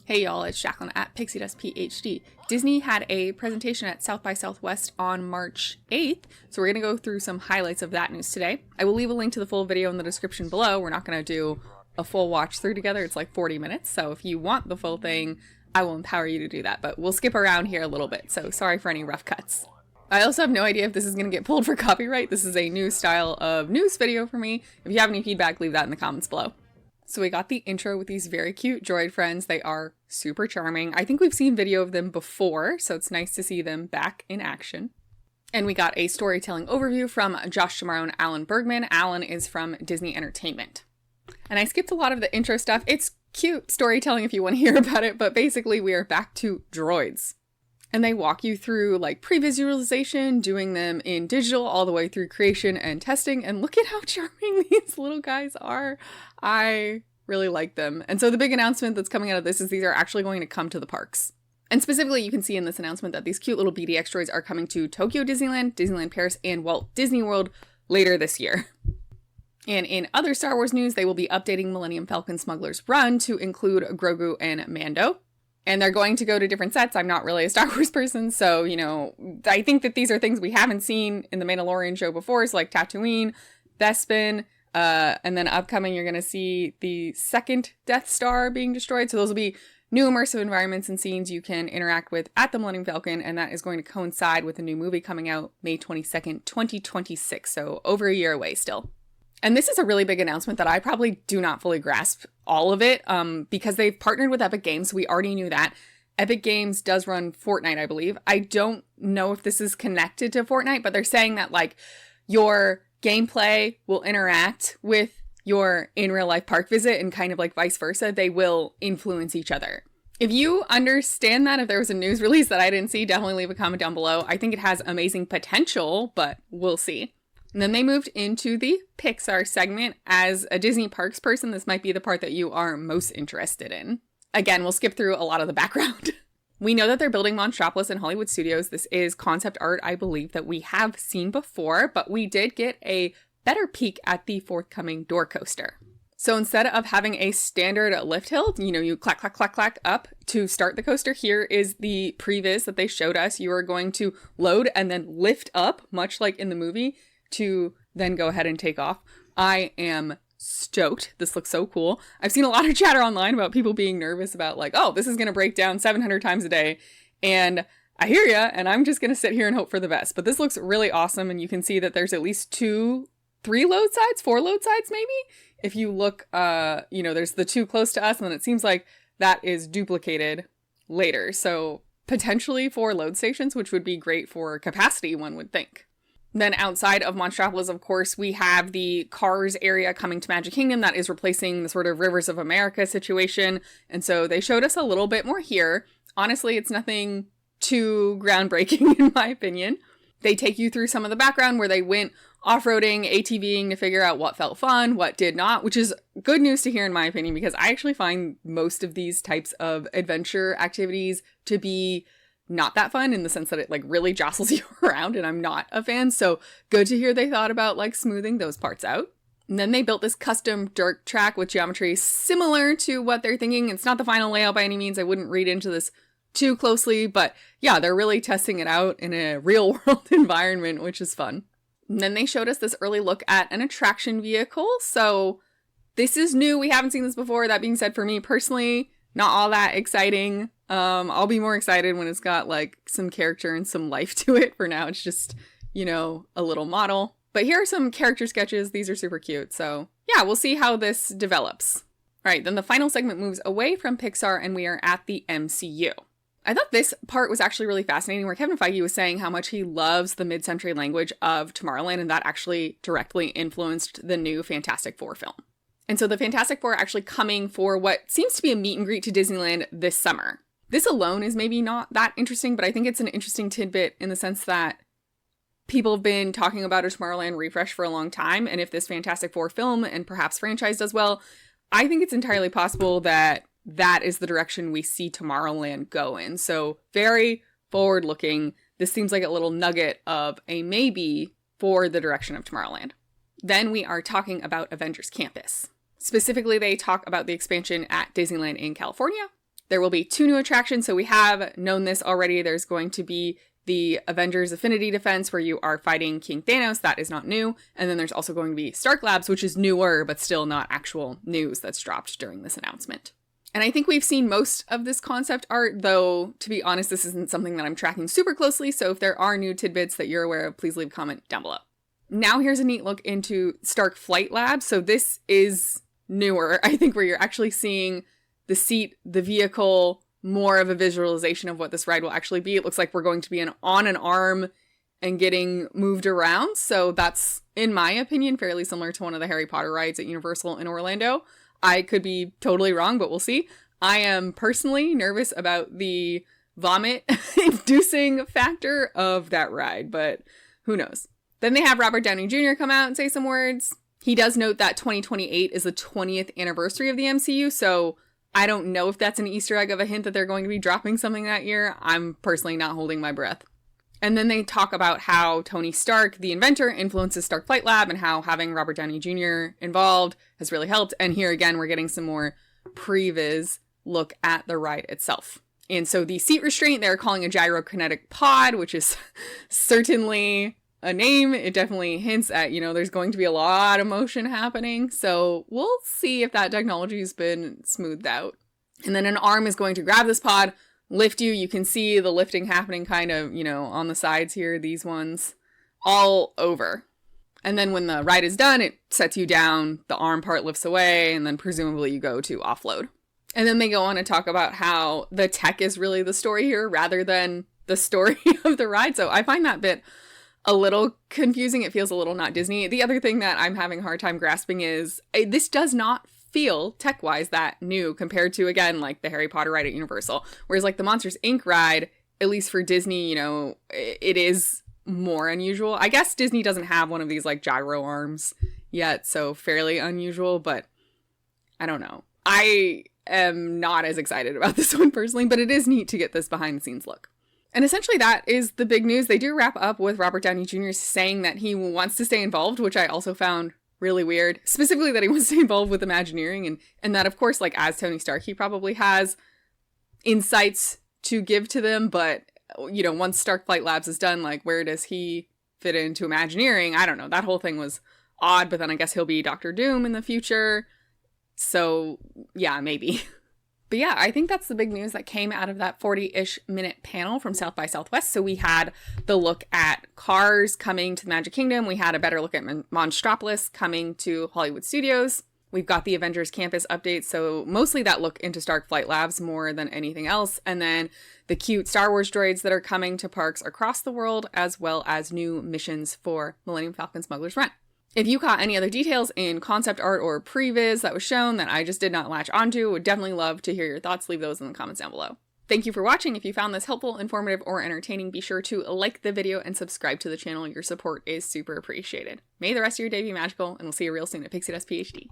Hey y'all, it's Jacqueline at Pixie Dust PhD. Disney had a presentation at South by Southwest on March 8th, so we're going to go through some highlights of that news today. I will leave a link to the full video in the description below. We're not going to do a full watch through together. It's like 40 minutes, so if you want the full thing, I will empower you to do that, but we'll skip around here a little bit, so sorry for any rough cuts. I also have no idea if this is going to get pulled for copyright. This is a new style of news video for me. If you have any feedback, leave that in the comments below. So we got the intro with these very cute droid friends. They are super charming. I think we've seen video of them before, so it's nice to see them back in action. And we got a storytelling overview from Josh D'Amaro and Alan Bergman. Alan is from Disney Entertainment. And I skipped a lot of the intro stuff. It's cute storytelling if you want to hear about it, but basically we are back to droids. And they walk you through like pre-visualization, doing them in digital all the way through creation and testing. And look at how charming these little guys are. I really like them. And so the big announcement that's coming out of this is these are actually going to come to the parks. And specifically, you can see in this announcement that these cute little BDX droids are coming to Tokyo Disneyland, Disneyland Paris, and Walt Disney World later this year. And in other Star Wars news, they will be updating Millennium Falcon Smugglers Run to include Grogu and Mando. And they're going to go to different sets. I'm not really a Star Wars person, so, you know, I think that these are things we haven't seen in the Mandalorian show before, so like Tatooine, Bespin, and then upcoming you're going to see the second Death Star being destroyed. So those will be new immersive environments and scenes you can interact with at the Millennium Falcon, and that is going to coincide with a new movie coming out May 22nd, 2026, so over a year away still. And this is a really big announcement that I probably do not fully grasp all of it because they've partnered with Epic Games. We already knew that. Epic Games does run Fortnite, I believe. I don't know if this is connected to Fortnite, but they're saying that like your gameplay will interact with your in real life park visit and kind of like vice versa. They will influence each other. If you understand that, if there was a news release that I didn't see, definitely leave a comment down below. I think it has amazing potential, but we'll see. And then they moved into the Pixar segment. As a Disney Parks person, this might be the part that you are most interested in. Again, we'll skip through a lot of the background. We know that they're building Monstropolis in Hollywood Studios. This is concept art, I believe, that we have seen before, but we did get a better peek at the forthcoming door coaster. So instead of having a standard lift hill, you know, you clack, clack, clack, clack up to start the coaster, here is the previs that they showed us. You are going to load and then lift up, much like in the movie, to then go ahead and take off. I am stoked. This looks so cool. I've seen a lot of chatter online about people being nervous about like, oh, this is going to break down 700 times a day. And I hear ya, and I'm just going to sit here and hope for the best. But this looks really awesome. And you can see that there's at least 4 load sides maybe. If you look, you know, there's the 2 close to us, and then it seems like that is duplicated later. So potentially 4 load stations, which would be great for capacity, one would think. Then outside of Monstropolis, of course, we have the Cars area coming to Magic Kingdom that is replacing the sort of Rivers of America situation. And so they showed us a little bit more here. Honestly, it's nothing too groundbreaking in my opinion. They take you through some of the background where they went off-roading, ATVing to figure out what felt fun, what did not, which is good news to hear in my opinion, because I actually find most of these types of adventure activities to be not that fun in the sense that it like really jostles you around, and I'm not a fan. So good to hear they thought about like smoothing those parts out. And then they built this custom dirt track with geometry similar to what they're thinking. It's not the final layout by any means. I wouldn't read into this too closely, but yeah, they're really testing it out in a real world environment, which is fun. And then they showed us this early look at an attraction vehicle. So this is new. We haven't seen this before. That being said, for me personally, not all that exciting. I'll be more excited when it's got like some character and some life to it. For now, it's just, you know, a little model. But here are some character sketches. These are super cute. So yeah, we'll see how this develops. All right, then the final segment moves away from Pixar and we are at the MCU. I thought this part was actually really fascinating where Kevin Feige was saying how much he loves the mid-century language of Tomorrowland, and that actually directly influenced the new Fantastic Four film. And so the Fantastic Four are actually coming for what seems to be a meet and greet to Disneyland this summer. This alone is maybe not that interesting, but I think it's an interesting tidbit in the sense that people have been talking about a Tomorrowland refresh for a long time. And if this Fantastic Four film and perhaps franchise does well, I think it's entirely possible that that is the direction we see Tomorrowland go in. So very forward looking. This seems like a little nugget of a maybe for the direction of Tomorrowland. Then we are talking about Avengers Campus. Specifically, they talk about the expansion at Disneyland in California. There will be 2 new attractions, so we have known this already. There's going to be the Avengers Affinity Defense, where you are fighting King Thanos. That is not new. And then there's also going to be Stark Labs, which is newer, but still not actual news that's dropped during this announcement. And I think we've seen most of this concept art, though, to be honest, this isn't something that I'm tracking super closely. So if there are new tidbits that you're aware of, please leave a comment down below. Now here's a neat look into Stark Flight Labs. So this is newer, I think, where you're actually seeing the seat, the vehicle, more of a visualization of what this ride will actually be. It looks like we're going to be on an arm and getting moved around. So that's, in my opinion, fairly similar to one of the Harry Potter rides at Universal in Orlando. I could be totally wrong, but we'll see. I am personally nervous about the vomit-inducing factor of that ride, but who knows. Then they have Robert Downey Jr. come out and say some words. He does note that 2028 is the 20th anniversary of the MCU, so I don't know if that's an Easter egg of a hint that they're going to be dropping something that year. I'm personally not holding my breath. And then they talk about how Tony Stark, the inventor, influences Stark Flight Lab and how having Robert Downey Jr. involved has really helped. And here again, we're getting some more previs look at the ride itself. And so the seat restraint, they're calling a gyrokinetic pod, which is certainly a name. It definitely hints at, there's going to be a lot of motion happening. So we'll see if that technology has been smoothed out. And then an arm is going to grab this pod, lift you. You can see the lifting happening kind of, on the sides here, these ones, all over. And then when the ride is done, it sets you down, the arm part lifts away, and then presumably you go to offload. And then they go on to talk about how the tech is really the story here rather than the story of the ride. So I find that bit a little confusing. It feels a little not Disney. The other thing that I'm having a hard time grasping is this does not feel tech-wise that new compared to, again, like the Harry Potter ride at Universal. Whereas like the Monsters, Inc. ride, at least for Disney, it is more unusual. I guess Disney doesn't have one of these like gyro arms yet, so fairly unusual, but I don't know. I am not as excited about this one personally, but it is neat to get this behind the scenes look. And essentially that is the big news. They do wrap up with Robert Downey Jr. saying that he wants to stay involved, which I also found really weird. Specifically that he wants to stay involved with Imagineering and that, of course, like as Tony Stark, he probably has insights to give to them. But, once Stark Flight Labs is done, like where does he fit into Imagineering? I don't know. That whole thing was odd, but then I guess he'll be Doctor Doom in the future. So yeah, maybe. But yeah, I think that's the big news that came out of that 40-ish minute panel from South by Southwest. So we had the look at Cars coming to the Magic Kingdom. We had a better look at Monstropolis coming to Hollywood Studios. We've got the Avengers Campus update. So mostly that look into Stark Flight Labs more than anything else. And then the cute Star Wars droids that are coming to parks across the world, as well as new missions for Millennium Falcon Smugglers Run. If you caught any other details in concept art or previs that was shown that I just did not latch onto, would definitely love to hear your thoughts. Leave those in the comments down below. Thank you for watching. If you found this helpful, informative, or entertaining, be sure to like the video and subscribe to the channel. Your support is super appreciated. May the rest of your day be magical, and we'll see you real soon at Pixie Dust PhD.